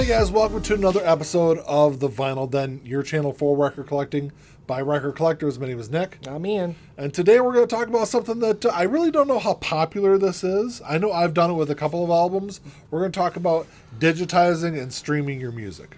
Hey guys, welcome to another episode of The Vinyl Den, your channel for record collecting by record collectors. My name is Nick. Amine. And today we're going to talk about something that I really don't know how popular this is. I know I've done it with a couple of albums. We're going to talk about digitizing and streaming your music.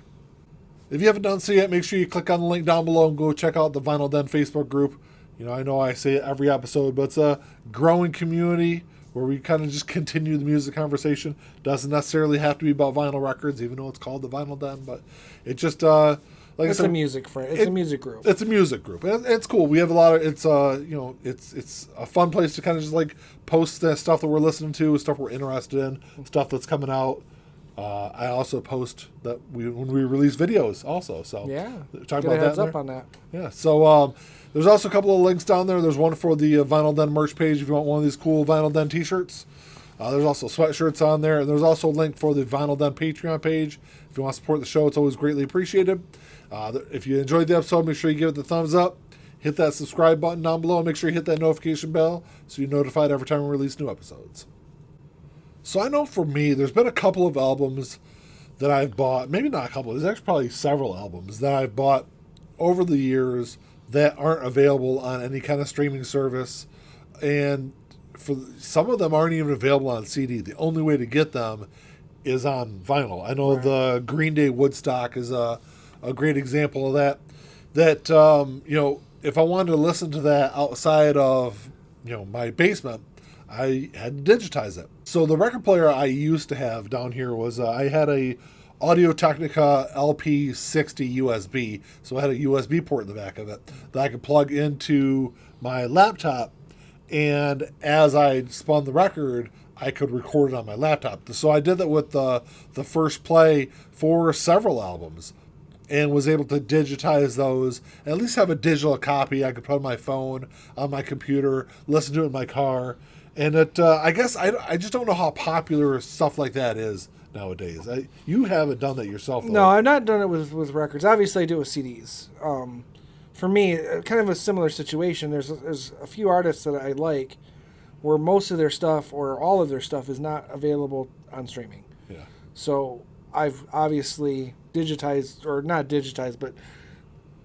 If you haven't done so yet, make sure you click on the link down below and go check out the Vinyl Den Facebook group. You know, I know I say it every episode, but it's a growing community where we kind of just continue the music conversation. Doesn't necessarily have to be about vinyl records, even though it's called the Vinyl Den, but it just, like I said, a music friend. It's a music group. It's a music group. It's cool. We have a lot of, it's a fun place to kind of just like post the stuff that we're listening to, stuff we're interested in, stuff that's coming out. I also post that when we release videos also. So yeah, talk get about a heads that up on that. Yeah. So there's also a couple of links down there. There's one for the Vinyl Den merch page if you want one of these cool Vinyl Den t-shirts. There's also sweatshirts on there, and there's also a link for the Vinyl Den Patreon page. If you want to support the show, it's always greatly appreciated. If you enjoyed the episode, make sure you give it the thumbs up. Hit that subscribe button down below, and make sure you hit that notification bell so you're notified every time we release new episodes. So I know for me, there's been a couple of albums that I've bought, maybe not a couple, there's actually probably several albums that I've bought over the years that aren't available on any kind of streaming service. And for some of them aren't even available on CD. The only way to get them is on vinyl. I know the Green Day Woodstock is a great example of that. That, if I wanted to listen to that outside of, my basement, I had to digitize it. So the record player I used to have down here was, I had a Audio-Technica LP60 USB. So I had a USB port in the back of it that I could plug into my laptop. And as I spun the record, I could record it on my laptop. So I did that with the first play for several albums and was able to digitize those, at least have a digital copy I could put on my phone, on my computer, listen to it in my car. And I guess I just don't know how popular stuff like that is nowadays. You haven't done that yourself, though. No, I've not done it with records. Obviously, I do it with CDs. For me, kind of a similar situation. There's a few artists that I like where most of their stuff or all of their stuff is not available on streaming. Yeah. So I've obviously digitized, or not digitized, but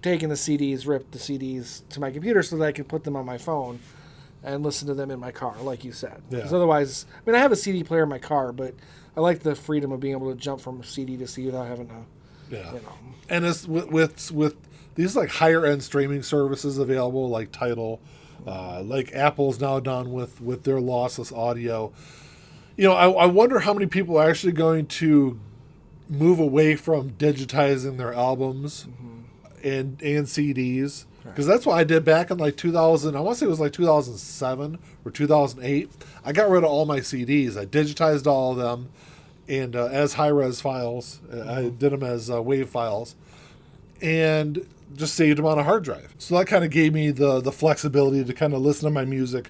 taken the CDs, ripped the CDs to my computer so that I can put them on my phone and listen to them in my car, like you said. Because otherwise, I have a CD player in my car, but I like the freedom of being able to jump from CD to CD without having to, And it's with these like higher end streaming services available, like Tidal, like Apple's now done with their lossless audio. I wonder how many people are actually going to move away from digitizing their albums and CDs. Because that's what I did back in like 2000. I want to say it was like 2007 or 2008. I got rid of all my CDs. I digitized all of them, and as high-res files. I did them as WAV files, and just saved them on a hard drive. So that kind of gave me the flexibility to kind of listen to my music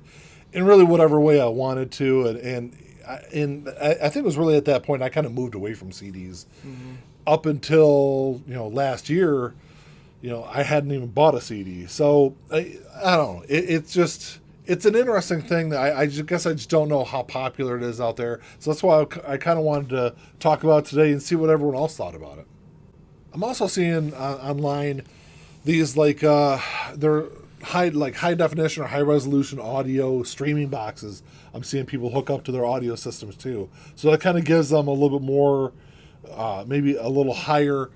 in really whatever way I wanted to. And I think it was really at that point I kind of moved away from CDs up until last year. I hadn't even bought a CD. So, I don't know. It's an interesting thing that I guess I just don't know how popular it is out there. So that's why I kind of wanted to talk about it today and see what everyone else thought about it. I'm also seeing online these they're high definition or high resolution audio streaming boxes. I'm seeing people hook up to their audio systems too. So that kind of gives them a little bit more, maybe a little higher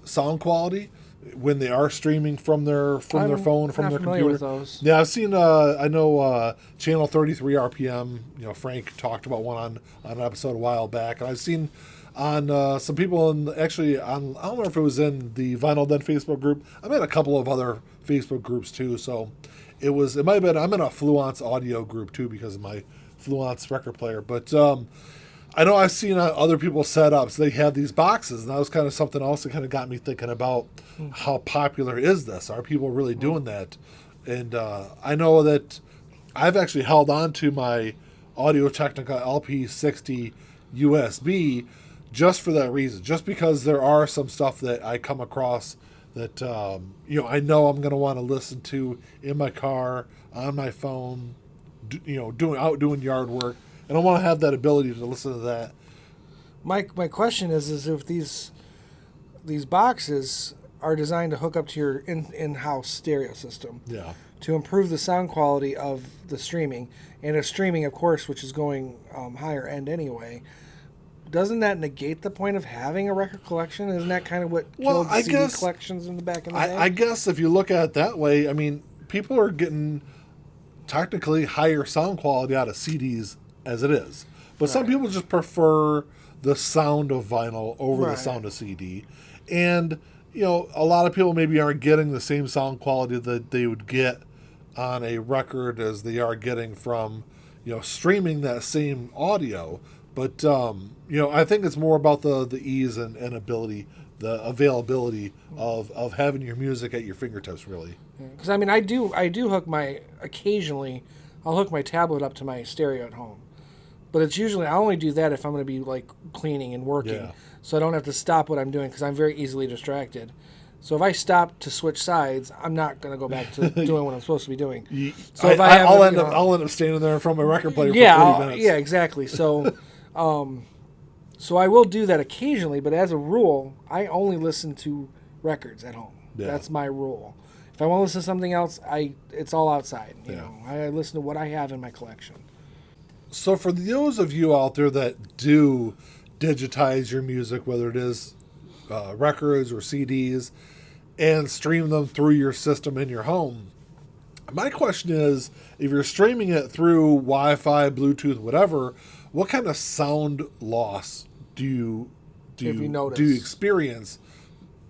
sound quality when they are streaming from their phone, from their computer. With those. Yeah, I've seen. I know Channel 33 RPM. Frank talked about one on an episode a while back, and I've seen on some people I don't know if it was in the Vinyl Den Facebook group. I'm in a couple of other Facebook groups too. So it might have been. I'm in a Fluence audio group too because of my Fluence record player, but. I know I've seen other people's setups. They have these boxes, and that was kind of something else that kind of got me thinking about how popular is this? Are people really doing that? And I know that I've actually held on to my Audio-Technica LP60 USB just for that reason, just because there are some stuff that I come across that I know I'm going to want to listen to in my car, on my phone, doing yard work. And I want to have that ability to listen to that. My question is if these these boxes are designed to hook up to your in-house stereo system. Yeah. To improve the sound quality of the streaming, and if streaming, of course, which is going higher end anyway, doesn't that negate the point of having a record collection? Isn't that kind of what killed CD collections in the back in the day? I guess if you look at it that way, I mean, people are getting technically higher sound quality out of CDs as it is. But some people just prefer the sound of vinyl over the sound of CD. And, you know, a lot of people maybe aren't getting the same sound quality that they would get on a record as they are getting from, you know, streaming that same audio. But, you know, I think it's more about the ease and ability, the availability of having your music at your fingertips, really. Because, I mean, I do hook occasionally, I'll hook my tablet up to my stereo at home. But it's usually, I only do that if I'm going to be, like, cleaning and working. So I don't have to stop what I'm doing because I'm very easily distracted. So if I stop to switch sides, I'm not going to go back to doing what I'm supposed to be doing. So if I'll end up standing there in front of my record player for 30 minutes. Yeah, exactly. So, so I will do that occasionally, but as a rule, I only listen to records at home. Yeah. That's my rule. If I want to listen to something else, it's all outside. You know, I listen to what I have in my collection. So for those of you out there that do digitize your music, whether it is records or CDs, and stream them through your system in your home, my question is, if you're streaming it through Wi-Fi, Bluetooth, whatever, what kind of sound loss do you experience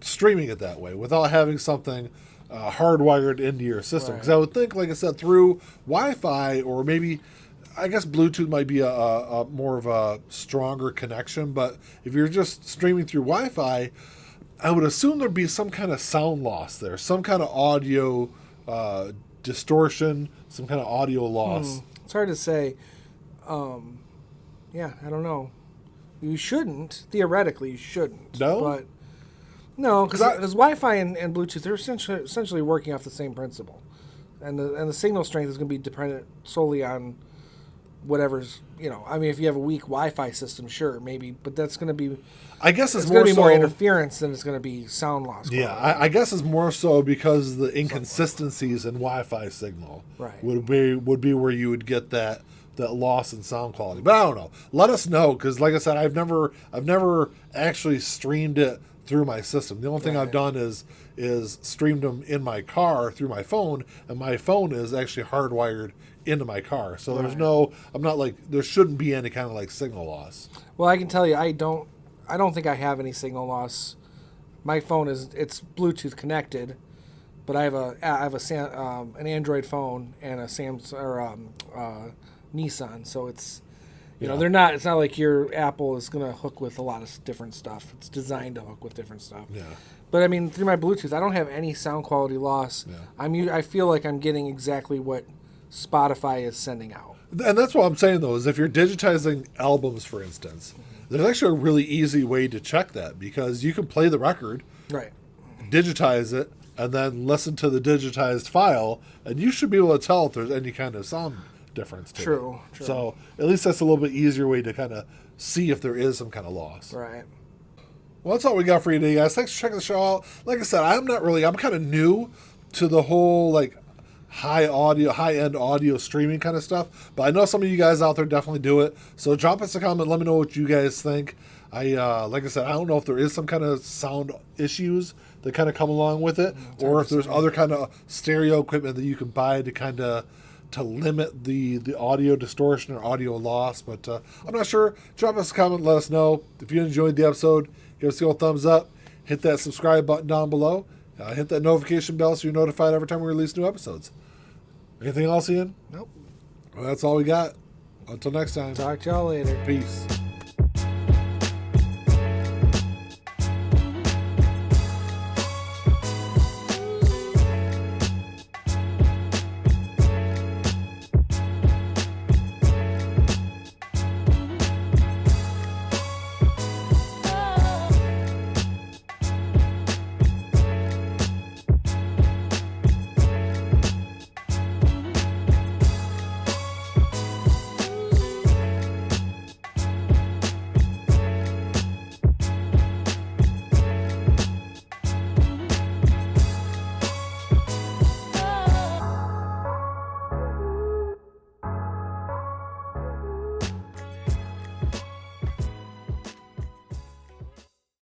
streaming it that way without having something hardwired into your system? Because I would think, like I said, through Wi-Fi, or maybe, I guess Bluetooth might be a more of a stronger connection, but if you're just streaming through Wi-Fi, I would assume there'd be some kind of sound loss there, some kind of audio distortion, some kind of audio loss. It's hard to say. Yeah, I don't know. You shouldn't. Theoretically, you shouldn't. No? But no, because Wi-Fi and Bluetooth, they're essentially working off the same principle. And the signal strength is going to be dependent solely on whatever's, you know, I mean, if you have a weak Wi-Fi system, sure, maybe, but that's going to be, I guess it's going to be more interference than it's going to be sound loss. Yeah, I guess it's more so because the inconsistencies in Wi-Fi signal would be where you would get that loss in sound quality. But I don't know. Let us know, because like I said, I've never actually streamed it through my system. The only thing I've done is streamed them in my car through my phone, and my phone is actually hardwired into my car. So there's I'm not like, there shouldn't be any kind of like signal loss. Well, I can tell you, I don't think I have any signal loss. My phone it's Bluetooth connected, but I have an Android phone and a Samsung or Nissan, so it's, you know, it's not like your Apple is going to hook with a lot of different stuff. It's designed to hook with different stuff. Yeah. But I mean, through my Bluetooth, I don't have any sound quality loss. Yeah. I feel like I'm getting exactly what Spotify is sending out. And that's what I'm saying, though, is if you're digitizing albums, for instance, there's actually a really easy way to check that, because you can play the record, digitize it, and then listen to the digitized file, and you should be able to tell if there's any kind of sound difference to it. True. So at least that's a little bit easier way to kind of see if there is some kind of loss. Right. Well, that's all we got for you today, guys. Thanks for checking the show out. Like I said, I'm kind of new to the whole like high-end audio streaming kind of stuff, but I know some of you guys out there definitely do it. So drop us a comment, let me know what you guys think. Like I said, I don't know if there is some kind of sound issues that kind of come along with it, or if there's other kind of stereo equipment that you can buy to kind of limit the audio distortion or audio loss. But I'm not sure. Drop us a comment, let us know. If you enjoyed the episode, give us a little thumbs up, hit that subscribe button down below, hit that notification bell so you're notified every time we release new episodes. Anything else, Ian? Nope. Well, that's all we got. Until next time. Talk to y'all later. Peace.